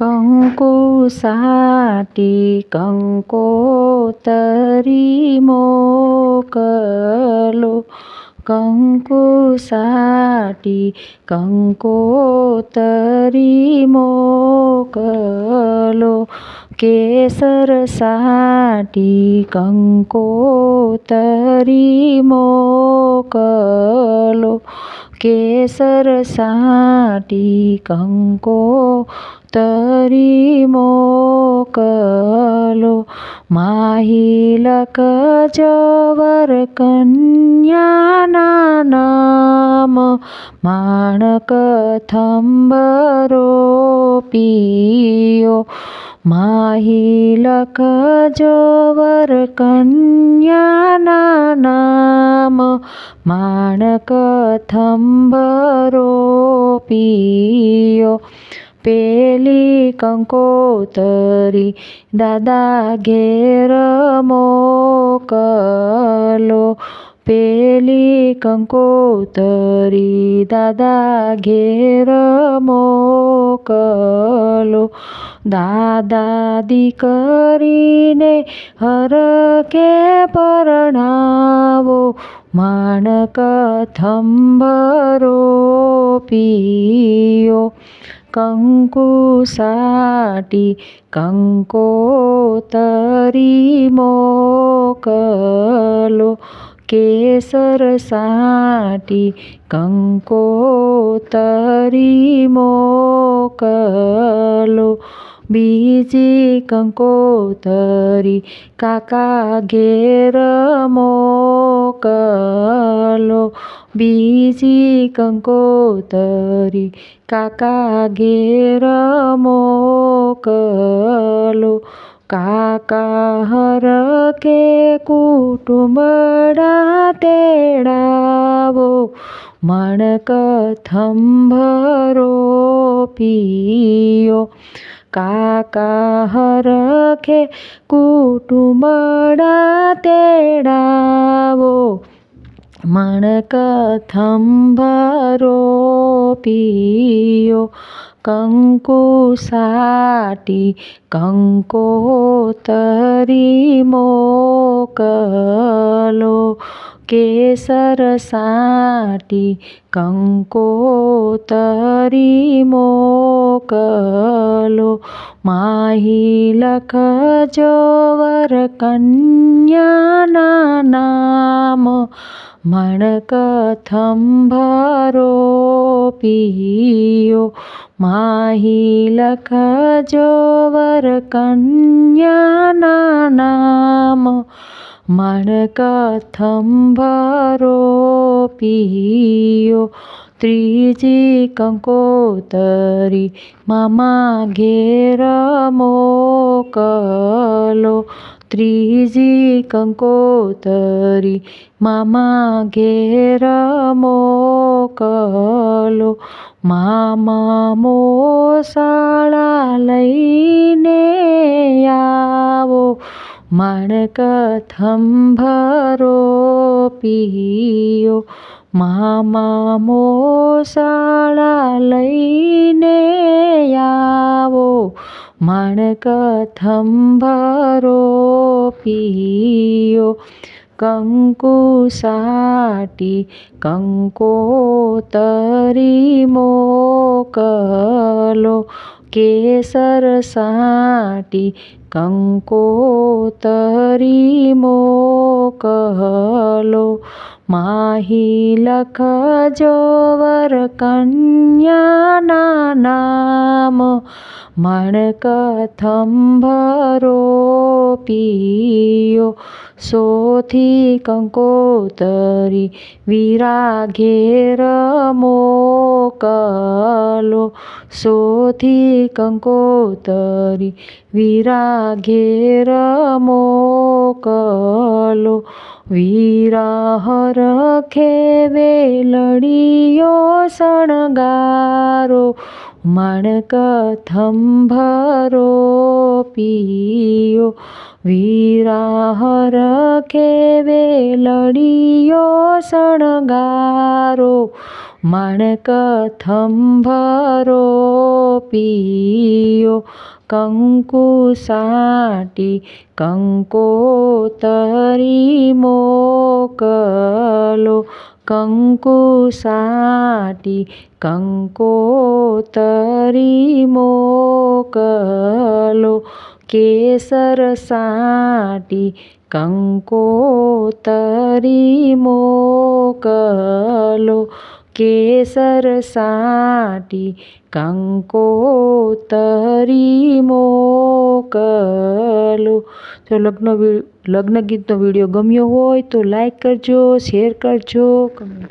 કંકુ સાટી કંકોતરી મોકલો. કંકુ સાટી કંકોતરી મોકલો. કેસર સાટી કંકોતરી મોકલો. કેસર સાટી કંકોતરી મોકલો. માહી લખજવર કન્યાના નામ. માણક થંભરો પીયો. માહી લખજવર કન્યાના નામ. માણક થંભરો પીયો. પેલી કંકોતરી દાદા ઘેર મોકલો. પેલી કંકોતરી દાદા ઘેર મોકલો. દાદા દીકરીને હરખે પરણાવો. માણક થંભરો પીયો. કંકુ સાટી કંકોતરી મોકલો. કેસર સાટી કંકોતરી મોકલો. બીજી કંકોતરી કાકા ઘેર મોકલો. બીજી કંકોતરી કાકા ઘેર મોકલો. કાકા હરખે કુટુંબડા તેડાવો. માણક થંભરો પીયો. કાકા હરખે કુટુંબડા તેડાવો. માણક થંભરો પીયો. કંકુ સાટી કંકોતરી મોકલો. કેસર સાટી કંકોતરી મોકલો. માહી લખજવર કન્યાના નામ. માણક થંભરો પીયો. માહી લખજવર કન્યાના નામ. માણક થંભરો પીયો. ત્રીજી કંકોતરી મામા ઘેર મોકલો. ત્રીજી કંકોતરી મામા ઘેર મોકલો. મામા મોસાળા લઈને આવો. માણક થંભરો પીયો. મામા મોસાળા લઈને આવો. માણક થંભરો પીયો. કંકુ સાટી કંકોતરી મોકલો. કેસર સાટી કંકોતરી મોકલો. માહી લખજવર કન્યાના નામ. માણક થંભરો પીયો. સોથી કંકોતરી વીરા ઘેર મોકલો. સોથી કંકોતરી વીરા ઘેર મોકલો. વીરા હરખે વેલડીઓ શણગારો. માણક થંભરો પીયો. વીરા હરખે વેલડીયો શણગારો, માણક થંભરો પીયો, કંકુ સાટી કંકોતરી મોકલો, કંકુ સાટી કંકોતરી મોકલો, કેસર સાટી કંકોતરી મોકલો, કેસર સાટી કંકોતરી મોકલો. જો લગ્ન ગીતનો વિડીયો ગમ્યો હોય તો લાઈક કરજો, શેર કરજો, કમેન્ટ